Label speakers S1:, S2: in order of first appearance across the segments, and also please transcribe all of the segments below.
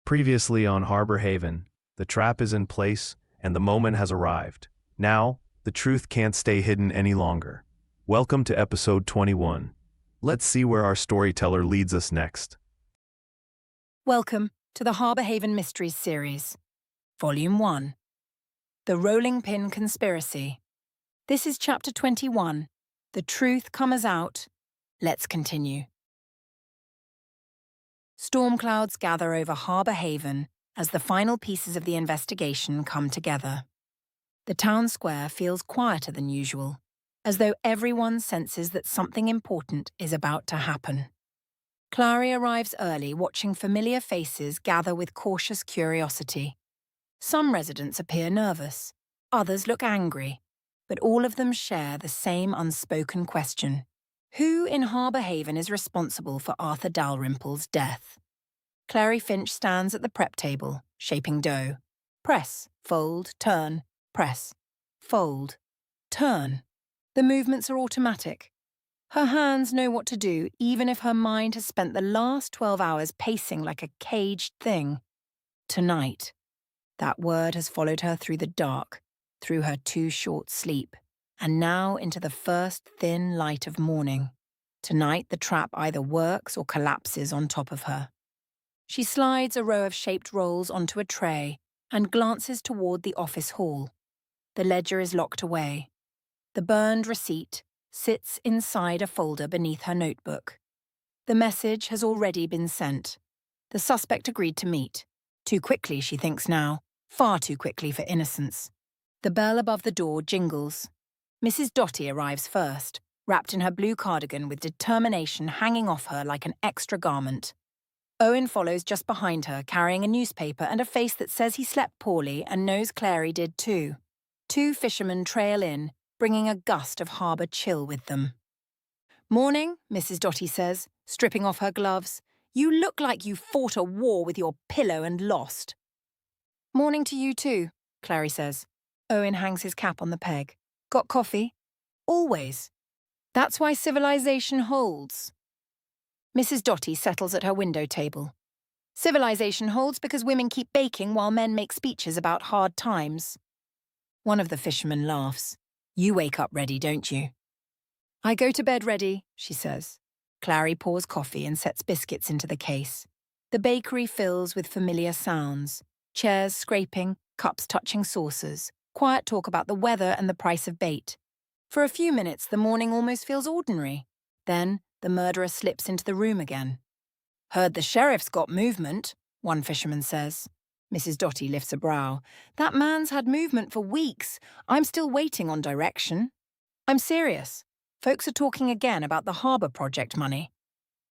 S1: Previously on Harbor Haven, the trap is in place and the moment has arrived. Now, the truth can't stay hidden any longer. Welcome to episode 21. Let's see where our storyteller leads us next.
S2: Welcome to the Harbor Haven Mysteries series, Volume 1, The Rolling Pin Conspiracy. This is Chapter 21, The Truth Comes Out. Let's continue. Storm clouds gather over Harbor Haven as the final pieces of the investigation come together. The town square feels quieter than usual, as though everyone senses that something important is about to happen. Clary arrives early, watching familiar faces gather with cautious curiosity. Some residents appear nervous, others look angry, but all of them share the same unspoken question. Who in Harbor Haven is responsible for Arthur Dalrymple's death? Clary Finch stands at the prep table, shaping dough. Press, fold, turn, press, fold, turn. The movements are automatic. Her hands know what to do, even if her mind has spent the last 12 hours pacing like a caged thing. Tonight, that word has followed her through the dark, through her too short sleep, and now into the first thin light of morning. Tonight, the trap either works or collapses on top of her. She slides a row of shaped rolls onto a tray and glances toward the office hall. The ledger is locked away. The burned receipt sits inside a folder beneath her notebook. The message has already been sent. The suspect agreed to meet. Too quickly, she thinks now. Far too quickly for innocence. The bell above the door jingles. Mrs. Dotty arrives first, wrapped in her blue cardigan with determination hanging off her like an extra garment. Owen follows just behind her, carrying a newspaper and a face that says he slept poorly and knows Clary did too. Two fishermen trail in, bringing a gust of harbour chill with them. "Morning," Mrs. Dotty says, stripping off her gloves. "You look like you fought a war with your pillow and lost." "Morning to you too," Clary says. Owen hangs his cap on the peg. "Got coffee?" "Always. That's why civilization holds." Mrs. Dotty settles at her window table. "Civilization holds because women keep baking while men make speeches about hard times." One of the fishermen laughs. "You wake up ready, don't you?" "I go to bed ready," she says. Clary pours coffee and sets biscuits into the case. The bakery fills with familiar sounds. Chairs scraping, cups touching saucers, quiet talk about the weather and the price of bait. For a few minutes, the morning almost feels ordinary. Then, the murderer slips into the room again. "Heard the sheriff's got movement," one fisherman says. Mrs. Dotty lifts a brow. "That man's had movement for weeks. I'm still waiting on direction." "I'm serious. Folks are talking again about the harbour project money."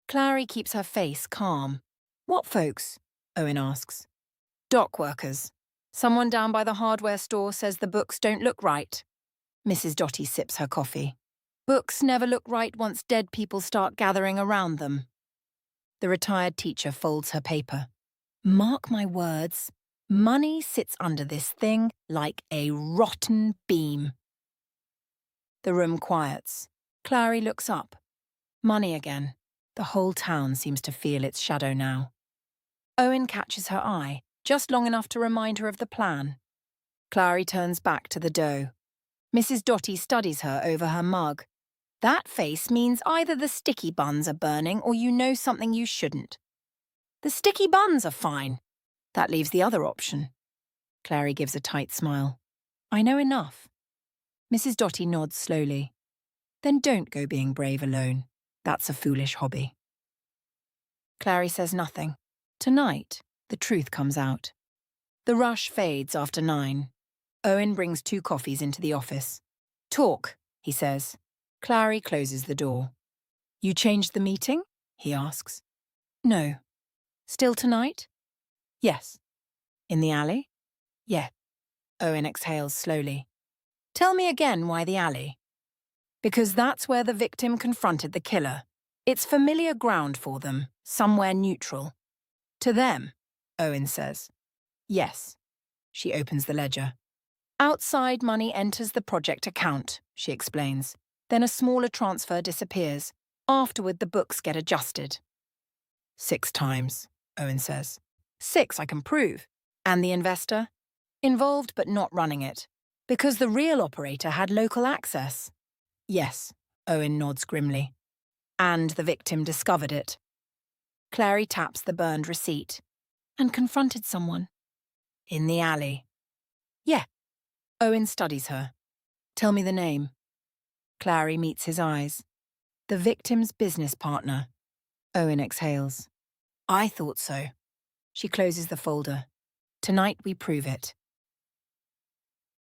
S2: Clary keeps her face calm. "What folks?" Owen asks. "Dock workers. Someone down by the hardware store says the books don't look right." Mrs. Dotty sips her coffee. "Books never look right once dead people start gathering around them." The retired teacher folds her paper. "Mark my words, money sits under this thing like a rotten beam." The room quiets. Clary looks up. Money again. The whole town seems to feel its shadow now. Owen catches her eye, just long enough to remind her of the plan. Clary turns back to the dough. Mrs. Dotty studies her over her mug. "That face means either the sticky buns are burning or you know something you shouldn't." "The sticky buns are fine." That leaves the other option. Clary gives a tight smile. "I know enough." Mrs. Dotty nods slowly. "Then don't go being brave alone. That's a foolish hobby." Clary says nothing. Tonight, the truth comes out. The rush fades after 9. Owen brings 2 coffees into the office. "Talk," he says. Clary closes the door. "You changed the meeting?" he asks. "No." "Still tonight?" "Yes." "In the alley?" "Yeah." Owen exhales slowly. "Tell me again why the alley." "Because that's where the victim confronted the killer. It's familiar ground for them, somewhere neutral." "To them," Owen says. "Yes." She opens the ledger. "Outside money enters the project account," she explains. Then a smaller transfer disappears. Afterward, the books get adjusted. 6 times, Owen says. 6 I can prove. And the investor? Involved but not running it. Because the real operator had local access. Yes, Owen nods grimly. And the victim discovered it. Clary taps the burned receipt. And confronted someone. In the alley. Yeah. Owen studies her. Tell me the name. Clary meets his eyes. The victim's business partner. Owen exhales. I thought so. She closes the folder. Tonight we prove it.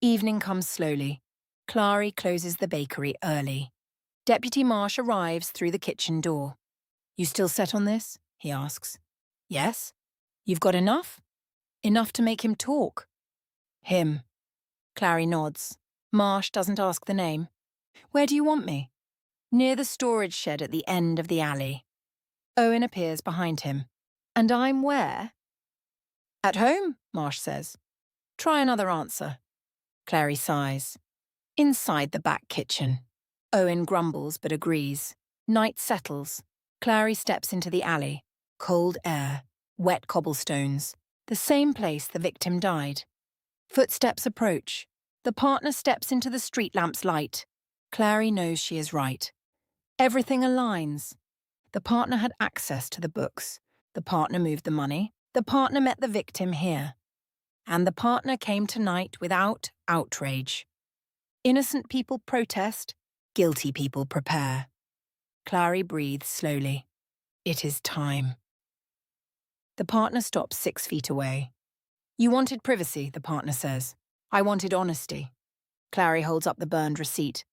S2: Evening comes slowly. Clary closes the bakery early. Deputy Marsh arrives through the kitchen door. You still set on this? He asks. Yes. You've got enough? Enough to make him talk. Him. Clary nods. Marsh doesn't ask the name. Where do you want me? Near the storage shed at the end of the alley. Owen appears behind him. And I'm where? At home, Marsh says. Try another answer. Clary sighs. Inside the back kitchen. Owen grumbles but agrees. Night settles. Clary steps into the alley. Cold air. Wet cobblestones. The same place the victim died. Footsteps approach. The partner steps into the street lamp's light. Clary knows she is right. Everything aligns. The partner had access to the books. The partner moved the money. The partner met the victim here. And the partner came tonight without outrage. Innocent people protest. Guilty people prepare. Clary breathes slowly. It is time. The partner stops 6 feet away. You wanted privacy, the partner says. I wanted honesty. Clary holds up the burned receipt.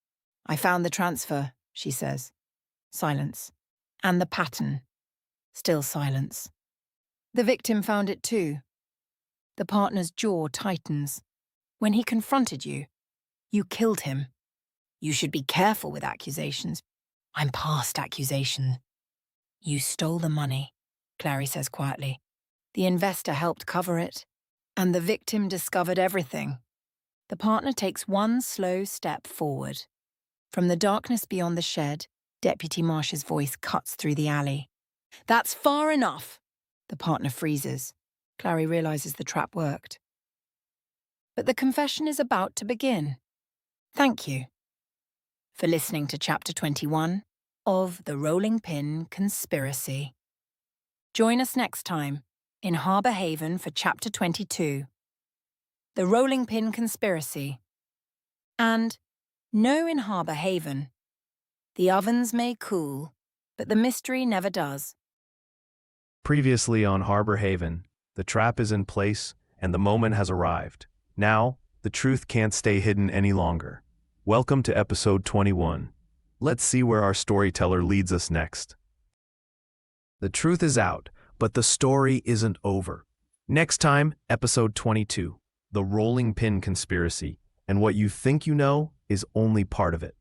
S2: I found the transfer, she says. Silence. And the pattern. Still silence. The victim found it too. The partner's jaw tightens. When he confronted you, you killed him. You should be careful with accusations. I'm past accusation. You stole the money, Clary says quietly. The investor helped cover it. And the victim discovered everything. The partner takes one slow step forward. From the darkness beyond the shed, Deputy Marsh's voice cuts through the alley. That's far enough. The partner freezes. Clary realizes the trap worked. But the confession is about to begin. Thank you for listening to Chapter 21 of The Rolling Pin Conspiracy. Join us next time in Harbour Haven for Chapter 22, The Rolling Pin Conspiracy. And know in Harbour Haven, the ovens may cool, but the mystery never does.
S1: Previously on Harbor Haven, the trap is in place and the moment has arrived. Now, the truth can't stay hidden any longer. Welcome to episode 21. Let's see where our storyteller leads us next. The truth is out, but the story isn't over. Next time, episode 22, The Rolling Pin Conspiracy, and what you think you know is only part of it.